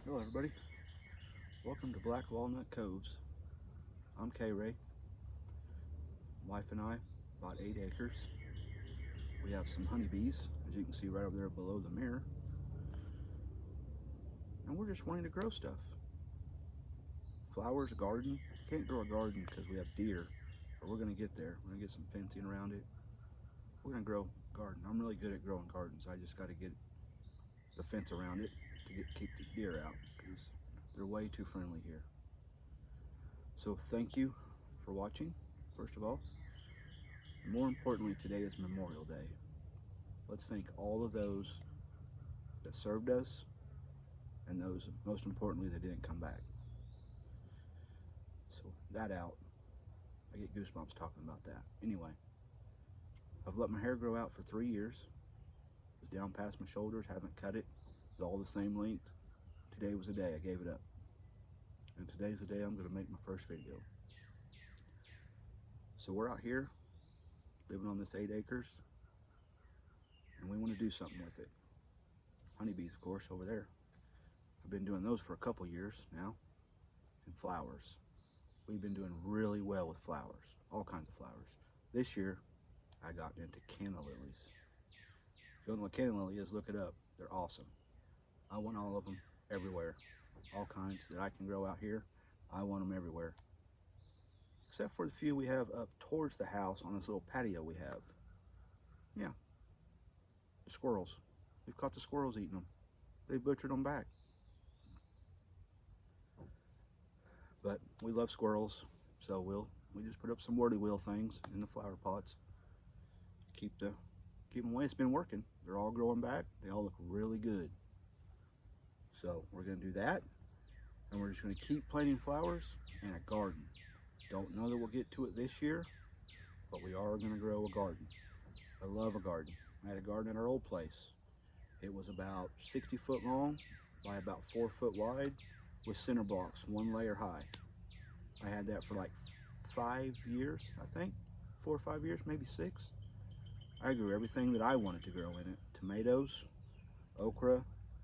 Hello everybody, welcome to Black Walnut Coves. I'm K-Ray. Wife and I bought 8 acres. We have some honeybees, as you can see right over there below the mirror. And we're just wanting to grow stuff. Flowers, a garden. Can't grow a garden because we have deer, but we're going to get there. We're going to get some fencing around it. We're going to grow a garden. I'm really good at growing gardens. I just got to get the fence around it to keep the deer out because they're way too friendly here. So thank you for watching, first of all. More importantly, today is Memorial Day. Let's thank all of those that served us and those, most importantly, that didn't come back. So that out, I get goosebumps talking about that. Anyway, I've let my hair grow out for 3 years. It's down past my shoulders, haven't cut it. It's all the same length. Today was the day I gave it up. And today's the day I'm gonna make my first video. So we're out here living on this 8 acres and we want to do something with it. Honeybees, of course, over there. I've been doing those for a couple years now. And flowers. We've been doing really well with flowers, all kinds of flowers. This year, I got into canna lilies. If you don't know what canna lily is, look it up. They're awesome. I want all of them everywhere. All kinds that I can grow out here. I want them everywhere. Except for the few we have up towards the house on this little patio we have. Yeah, the squirrels. We've caught the squirrels eating them. They butchered them back. But we love squirrels, so we just put up some whirly wheel things in the flower pots. Keep them away. It's been working. They're all growing back. They all look really good. So we're gonna do that, and we're just gonna keep planting flowers and a garden. Don't know that we'll get to it this year, but we are gonna grow a garden. I love a garden. I had a garden at our old place. It was about 60 foot long by about 4 foot wide with center blocks, 1 layer high. I had that for like 5 years, I think. 4 or 5 years, maybe 6. I grew everything that I wanted to grow in it. Tomatoes, okra,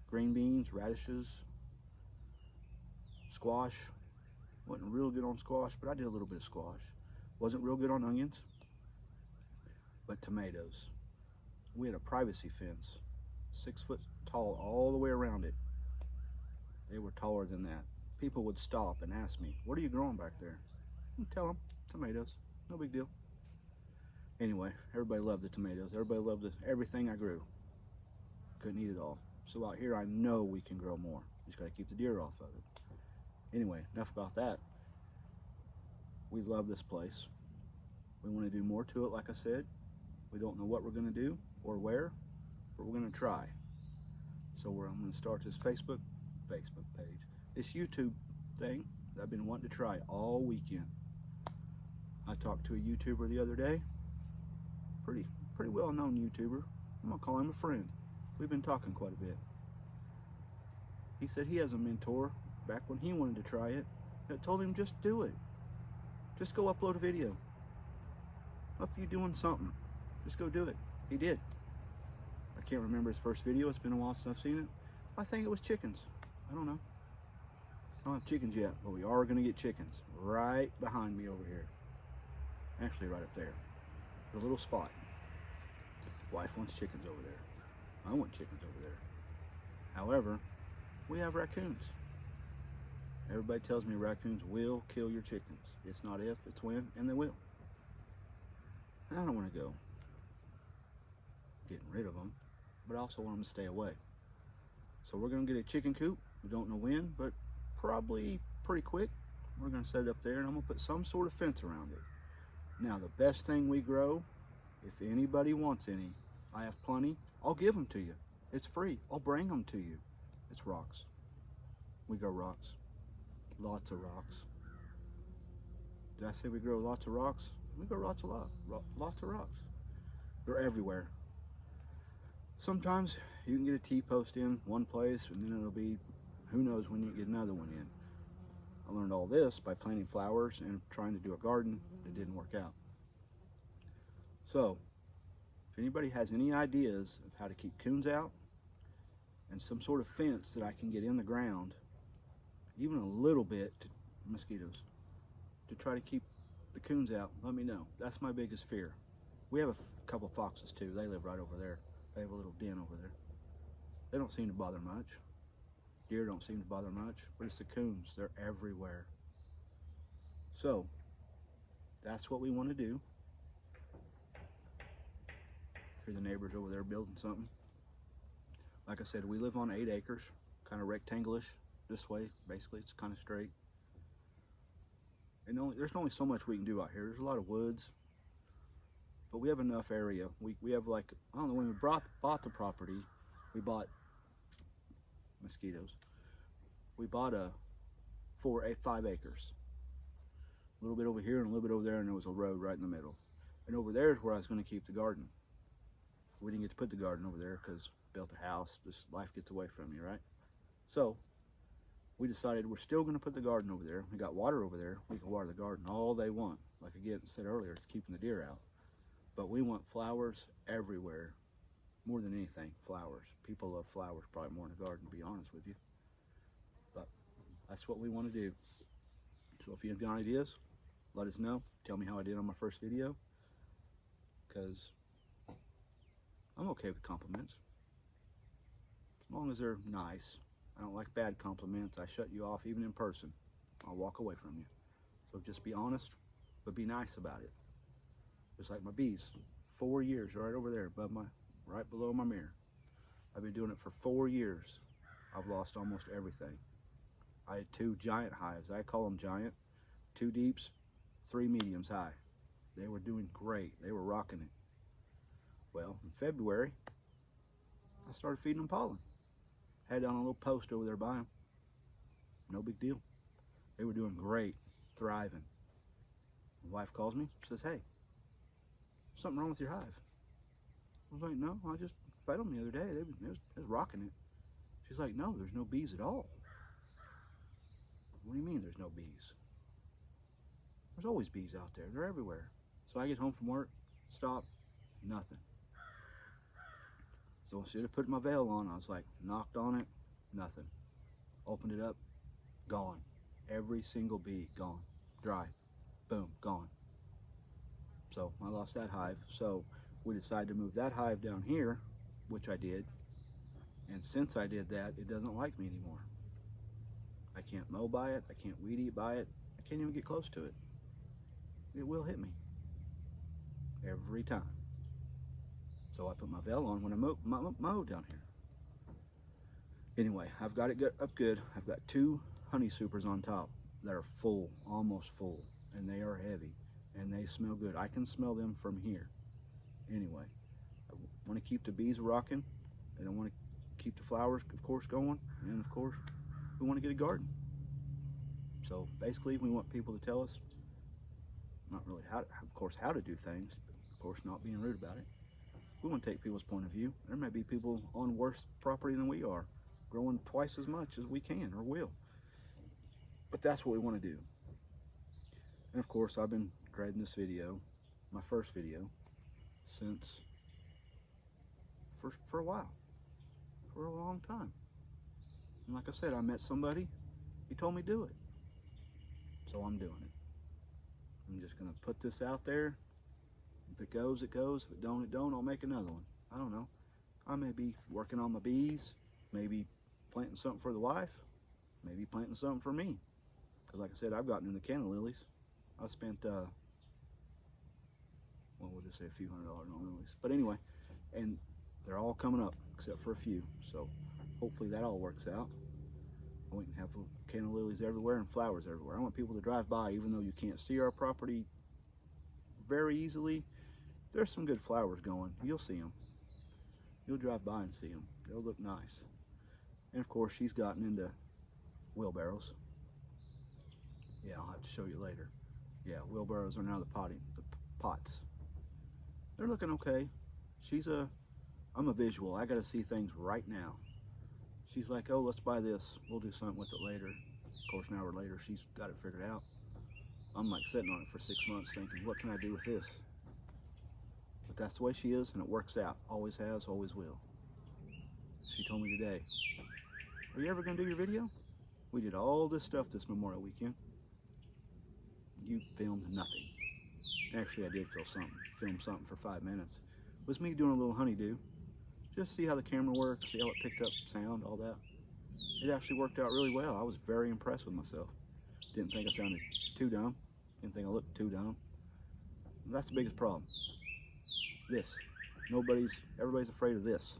green beans, radishes, squash. Wasn't real good on squash, but I did a little bit of squash. Wasn't real good on onions, but tomatoes. We had a privacy fence, 6 foot tall all the way around it. They were taller than that. People would stop and ask me, what are you growing back there? I'd tell them, tomatoes, no big deal. Anyway, everybody loved the tomatoes. Everybody loved everything I grew. Couldn't eat it all. So out here, I know we can grow more. Just gotta keep the deer off of it. Anyway, enough about that. We love this place. We want to do more to it, like I said. We don't know what we're going to do or where, but we're going to try. So I'm going to start this Facebook page, this YouTube thing that I've been wanting to try all weekend. I talked to a YouTuber the other day, pretty well-known YouTuber. I'm going to call him a friend. We've been talking quite a bit. He said he has a mentor back when he wanted to try it that told him just do it. Just go upload a video of you doing something. Just go do it. He did. I can't remember his first video. It's been a while since I've seen it. I think it was chickens. I don't know. I don't have chickens yet, but we are going to get chickens right behind me over here. Actually, right up there. The little spot. Wife wants chickens over there. I want chickens over there. However, we have raccoons. Everybody tells me raccoons will kill your chickens. It's not if, it's when, and they will. I don't want to go getting rid of them, but I also want them to stay away. So we're going to get a chicken coop. We don't know when, but probably pretty quick. We're going to set it up there, and I'm going to put some sort of fence around it. Now, the best thing we grow, if anybody wants any, I have plenty. I'll give them to you. It's free. I'll bring them to you. It's rocks. We grow rocks. Lots of rocks. Did I say we grow lots of rocks? We grow lots of rocks. They're everywhere. Sometimes you can get a T-post in one place and then it'll be, who knows when you get another one in. I learned all this by planting flowers and trying to do a garden that didn't work out. So, if anybody has any ideas of how to keep coons out and some sort of fence that I can get in the ground even a little bit, to mosquitoes, to try to keep the coons out, let me know. That's my biggest fear. We have a couple foxes too. They live right over there. They have a little den over there. They don't seem to bother much. Deer don't seem to bother much, but it's the coons. They're everywhere. So that's what we want to do. Hear the neighbors over there building something. Like I said, we live on 8 acres, kind of rectangle-ish this way. Basically, it's kind of straight. And there's only so much we can do out here. There's a lot of woods, but we have enough area. We have, like, I don't know, when we bought the property, we bought mosquitoes. We bought 5 acres. A little bit over here and a little bit over there, and there was a road right in the middle. And over there is where I was going to keep the garden. We didn't get to put the garden over there because built a house. Just life gets away from you, right? So we decided we're still going to put the garden over there. We got water over there. We can water the garden all they want. Like again said earlier, it's keeping the deer out. But we want flowers everywhere. More than anything, flowers. People love flowers probably more in the garden, to be honest with you. But that's what we want to do. So if you have got ideas, let us know. Tell me how I did on my first video. Because I'm okay with compliments. As long as they're nice. I don't like bad compliments. I shut you off even in person. I'll walk away from you. So just be honest, but be nice about it. Just like my bees. 4 years right over there above right below my mirror. I've been doing it for 4 years. I've lost almost everything. I had 2 giant hives. I call them giant. 2 deeps, 3 mediums high. They were doing great. They were rocking it. Well, in February, I started feeding them pollen. Had it on a little post over there by them. No big deal. They were doing great, thriving. My wife calls me, says, "Hey, something wrong with your hive?" I was like, "No, I just fed them the other day. It was rocking it." She's like, "No, there's no bees at all." What do you mean there's no bees? There's always bees out there. They're everywhere. So I get home from work, stop, nothing. So instead of putting my veil on, I was like, knocked on it, nothing. Opened it up, gone. Every single bee, gone. Dry. Boom, gone. So I lost that hive. So we decided to move that hive down here, which I did. And since I did that, it doesn't like me anymore. I can't mow by it. I can't weed eat by it. I can't even get close to it. It will hit me. Every time. So I put my veil on when I mow down here. Anyway, I've got it up good. I've got 2 honey supers on top that are full, almost full, and they are heavy, and they smell good. I can smell them from here. Anyway, I want to keep the bees rocking, and I want to keep the flowers, of course, going, and of course, we want to get a garden. So basically, we want people to tell us, not really how to do things, but of course, not being rude about it. We want to take people's point of view. There may be people on worse property than we are, growing twice as much as we can or will. But that's what we want to do. And of course, I've been dreading this video, my first video, since for a while, for a long time. And like I said, I met somebody, he told me do it. So I'm doing it. I'm just gonna put this out there. If it goes, it goes. If it don't, it don't. I'll make another one. I don't know. I may be working on my bees, maybe planting something for the wife, maybe planting something for me. Because like I said, I've gotten into canna lilies. I spent, well, we'll just say a few $100 on lilies. But anyway, and they're all coming up except for a few. So hopefully that all works out. We can have canna lilies everywhere and flowers everywhere. I want people to drive by, even though you can't see our property very easily. There's some good flowers going. You'll see them. You'll drive by and see them. They'll look nice. And of course, she's gotten into wheelbarrows. Yeah, I'll have to show you later. Yeah, wheelbarrows are now the pots. They're looking okay. I'm a visual. I got to see things right now. She's like, "Oh, let's buy this. We'll do something with it later." Of course, an hour later, she's got it figured out. I'm like sitting on it for 6 months thinking, what can I do with this? But that's the way she is, and it works out. Always has, always will. She told me today, "Are you ever going to do your video? We did all this stuff this Memorial Weekend. You filmed nothing. Actually, I did film something for 5 minutes. It was me doing a little honeydew. Just see how the camera works, see how it picked up sound, all that. It actually worked out really well. I was very impressed with myself. Didn't think I sounded too dumb. Didn't think I looked too dumb. That's the biggest problem. This. Everybody's afraid of this.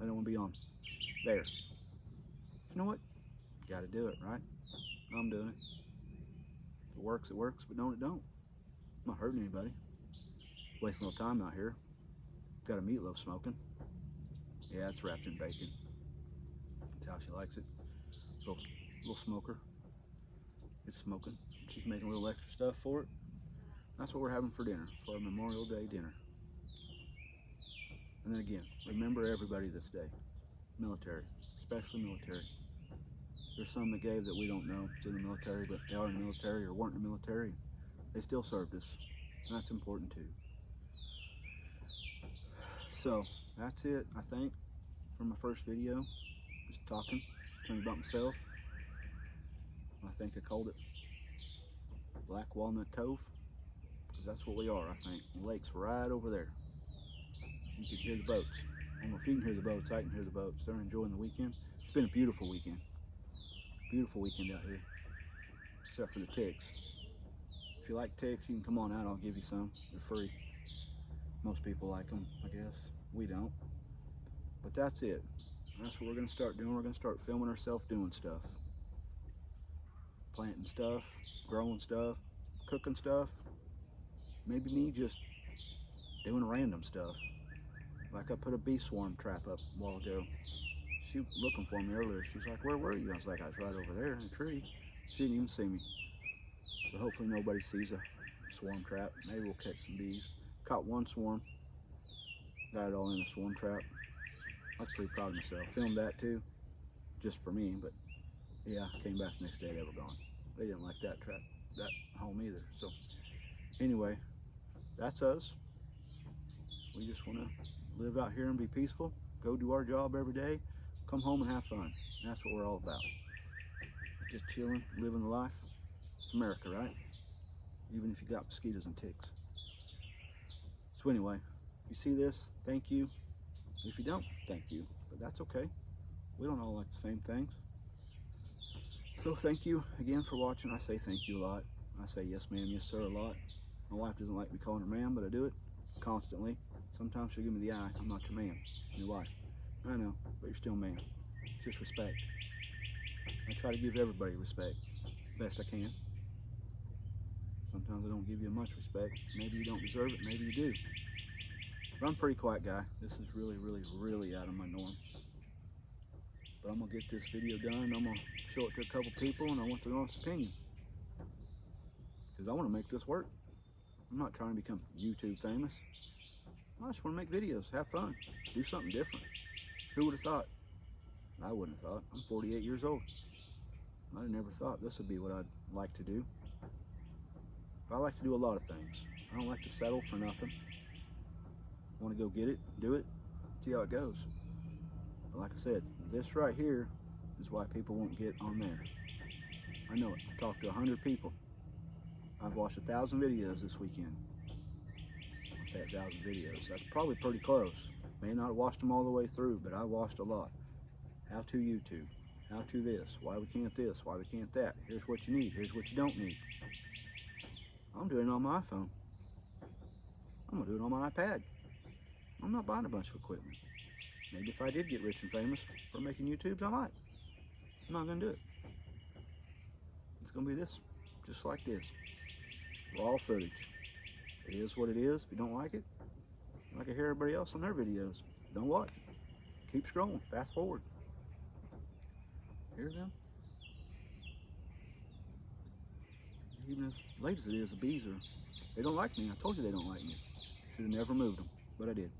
They don't want to be on there. You know what? Gotta do it, right? I'm doing it. If it works, but don't, it don't. I'm not hurting anybody. Wasting a little time out here. Got a meatloaf smoking. Yeah, it's wrapped in bacon. That's how she likes it. Little smoker. It's smoking. She's making a little extra stuff for it. That's what we're having for dinner, for our Memorial Day dinner. And then again, remember everybody this day. Military, especially military. There's some that gave that we don't know to the military, but they are in the military or weren't in the military. They still served us. And that's important too. So that's it, I think, for my first video. Just talking about myself. I think I called it Black Walnut Cove, because that's what we are, I think. The lake's right over there. You can hear the boats. I don't know if you can hear the boats. I can hear the boats. They're enjoying the weekend. It's been a beautiful weekend. Beautiful weekend out here, except for the ticks. If you like ticks, you can come on out. I'll give you some. They're free. Most people like them, I guess. We don't. But that's it. That's what we're going to start doing. We're going to start filming ourselves doing stuff. Planting stuff, growing stuff, cooking stuff. Maybe me just doing random stuff. Like I put a bee swarm trap up a while ago. She was looking for me earlier. She's like, "Where were you?" I was like, "I was right over there in a tree." She didn't even see me. So hopefully nobody sees a swarm trap. Maybe we'll catch some bees. Caught one swarm. Got it all in a swarm trap. I was pretty proud of myself. Filmed that too, just for me, but yeah, came back the next day, they were gone. They didn't like that trap, that home either. So anyway, that's us. We just want to live out here and be peaceful, go do our job every day, come home and have fun. And that's what we're all about. Just chilling, living the life. It's America, right? Even if you got mosquitoes and ticks. So anyway, you see this, thank you. If you don't, thank you. But that's okay. We don't all like the same things. So thank you again for watching. I say thank you a lot. I say yes ma'am, yes sir a lot. My wife doesn't like me calling her ma'am, but I do it constantly. Sometimes she'll give me the eye. I'm not your man, I'm your wife. I know, but you're still man. It's just respect. I try to give everybody respect best I can. Sometimes I don't give you much respect. Maybe you don't deserve it, maybe you do. But I'm a pretty quiet guy. This is really, really, really out of my norm. But I'm going to get this video done. I'm going to show it to a couple people, and I want their honest opinion. Because I want to make this work. I'm not trying to become YouTube famous. I just want to make videos, have fun, do something different. Who would have thought? I wouldn't have thought. I'm 48 years old. I never thought this would be what I'd like to do. But I like to do a lot of things. I don't like to settle for nothing. I want to go get it, do it, see how it goes. But like I said, this right here is why people won't get on there. I know it. I've talked to 100 people. I've watched 1,000 videos this weekend. I say 1,000 videos. That's probably pretty close. May not have watched them all the way through, but I watched a lot. How to YouTube. How to this. Why we can't this. Why we can't that. Here's what you need. Here's what you don't need. I'm doing it on my iPhone. I'm going to do it on my iPad. I'm not buying a bunch of equipment. Maybe if I did get rich and famous for making YouTubes, I might. I'm not going to do it. It's going to be this. Just like this. Raw footage. It is what it is. If you don't like it, like I hear everybody else on their videos, don't watch. Keep scrolling. Fast forward. Hear them? Even as late as it is, the bees are, they don't like me. I told you they don't like me. Should have never moved them, but I did.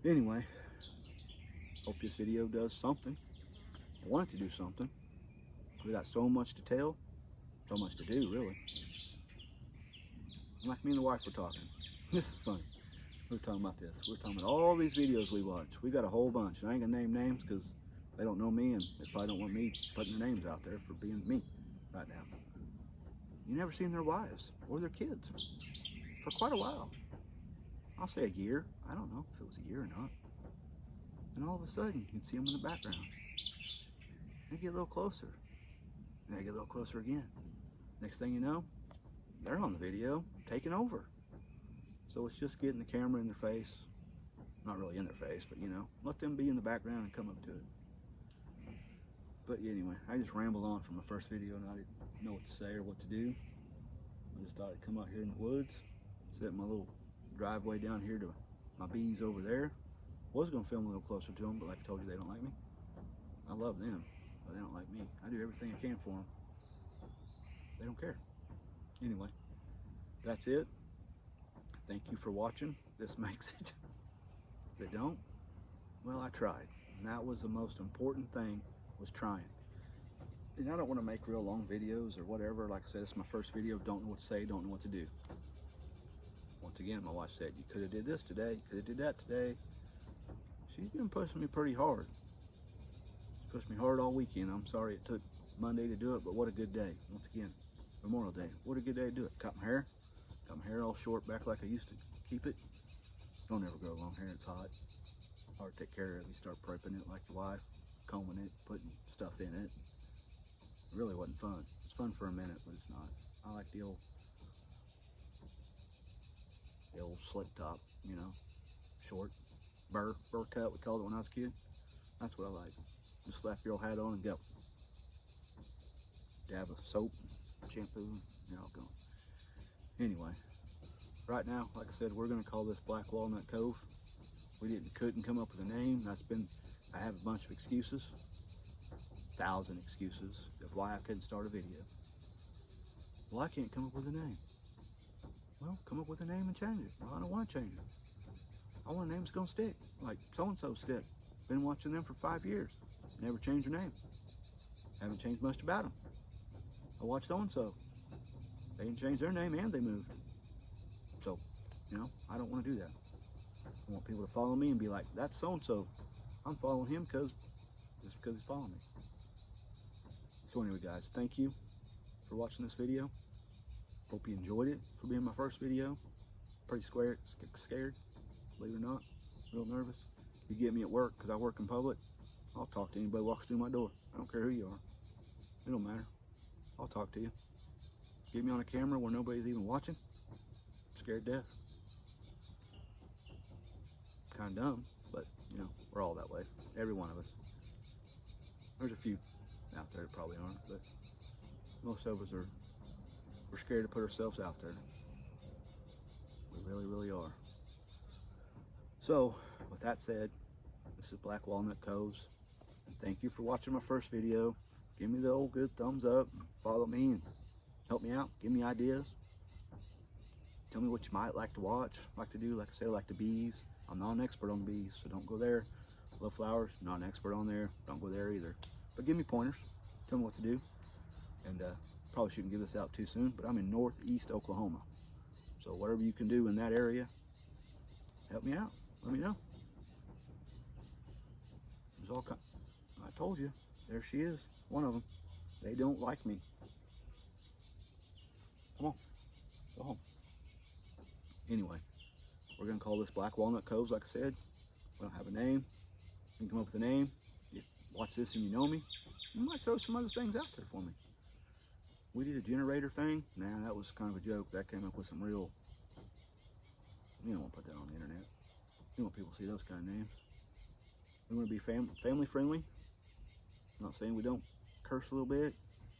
Anyway, hope this video does something. I want it to do something. We got so much to tell, so much to do, really. Like me and the wife were talking. This is funny. We're talking about this. We're talking about all these videos we watch. We got a whole bunch. And I ain't gonna name names because They don't know me, and they probably don't want me putting their names out there for being me right now. You never seen their wives or their kids for quite a while. I'll say a year. I don't know if it was a year or not. And all of a sudden, you'd see them in the background. They get a little closer. And they get a little closer again. Next thing you know, they're on the video, taking over. So it's just getting the camera in their face. Not really in their face, but you know, let them be in the background and come up to it. But anyway, I just rambled on from the first video and I didn't know what to say or what to do. I just thought I'd come out here in the woods, set my little driveway down here to my bees over there. Was gonna film a little closer to them, but like I told you, they don't like me. I love them, but they don't like me. I do everything I can for them. They don't care. Anyway, that's it. Thank you for watching. This makes it. If they don't, well, I tried. And that was the most important thing, was trying. And I don't want to make real long videos or whatever. Like I said, it's my first video. Don't know what to say, don't know what to do. Once again, my wife said, you could have did this today, you could have did that today. She's been pushing me pretty hard. She pushed me hard all weekend. I'm sorry it took Monday to do it, but what a good day. Once again, Memorial Day. What a good day to do it. Cut my hair all short back like I used to keep it. Don't ever grow long hair, it's hot. Hard to take care of it. You start prepping it like your wife, combing it, putting stuff in it. It really wasn't fun. It's fun for a minute, but it's not. I like the old slick top, you know, short, burr cut, we called it when I was a kid. That's what I like. Just slap your old hat on and go. Dab of soap, shampoo, you're all gone. Anyway, right now, like I said, we're gonna call this Black Walnut Cove. We couldn't come up with a name. I have a bunch of excuses, 1,000 excuses of why I couldn't start a video. Well, I can't come up with a name. Well, come up with a name and change it. Well, I don't want to change it. I want a name that's gonna stick, like so-and-so stick. Been watching them for 5 years. Never changed their name. Haven't changed much about them. I watched so-and-so. They didn't change their name and they moved. So, you know, I don't want to do that. I want people to follow me and be like, that's so-and-so. I'm following him just because he's following me. So anyway, guys, thank you for watching this video. Hope you enjoyed it for being my first video. Pretty scared, believe it or not. Real nervous. You get me at work, because I work in public, I'll talk to anybody who walks through my door. I don't care who you are. It don't matter. I'll talk to you. Get me on a camera where nobody's even watching. I'm scared to death. Kind of dumb, but you know, we're all that way. Every one of us. There's a few out there that probably aren't, but most of us we're scared to put ourselves out there. We really, really are. So, with that said, this is Black Walnut Coves. And thank you for watching my first video. Give me the old good thumbs up. Follow me and help me out. Give me ideas. Tell me what you might like to watch, like to do. Like I said, I like the bees. I'm not an expert on bees, so don't go there. Love flowers, not an expert on there. Don't go there either. But give me pointers. Tell me what to do. And probably shouldn't give this out too soon, but I'm in northeast Oklahoma. So whatever you can do in that area, help me out. Let me know. There's all kind. I told you, there she is, one of them. They don't like me. Come on, go home. Anyway, we're gonna call this Black Walnut Coves, like I said. We don't have a name. You can come up with a name. You watch this and you know me. You might throw some other things out there for me. We did a generator thing. Nah, that was kind of a joke. That came up with some real, you don't want to put that on the internet. You don't want people to see those kind of names. We want to be family friendly. I'm not saying we don't curse a little bit.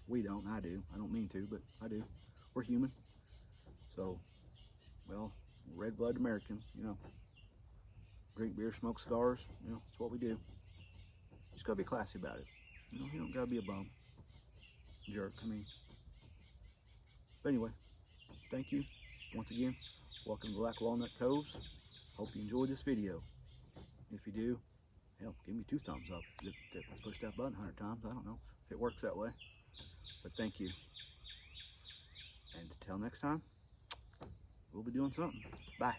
We don't. I do. I don't mean to, but I do. We're human. So, well, red-blooded Americans, you know. Drink beer, smoke cigars, you know, it's what we do. Just gotta be classy about it. You know, you don't gotta be a bum. Jerk, I mean. But anyway, thank you once again. Welcome to Black Walnut Coves. Hope you enjoyed this video. If you do, hell, give me 2 thumbs up. Push that button 100 times. I don't know if it works that way. But thank you. And until next time, we'll be doing something. Bye.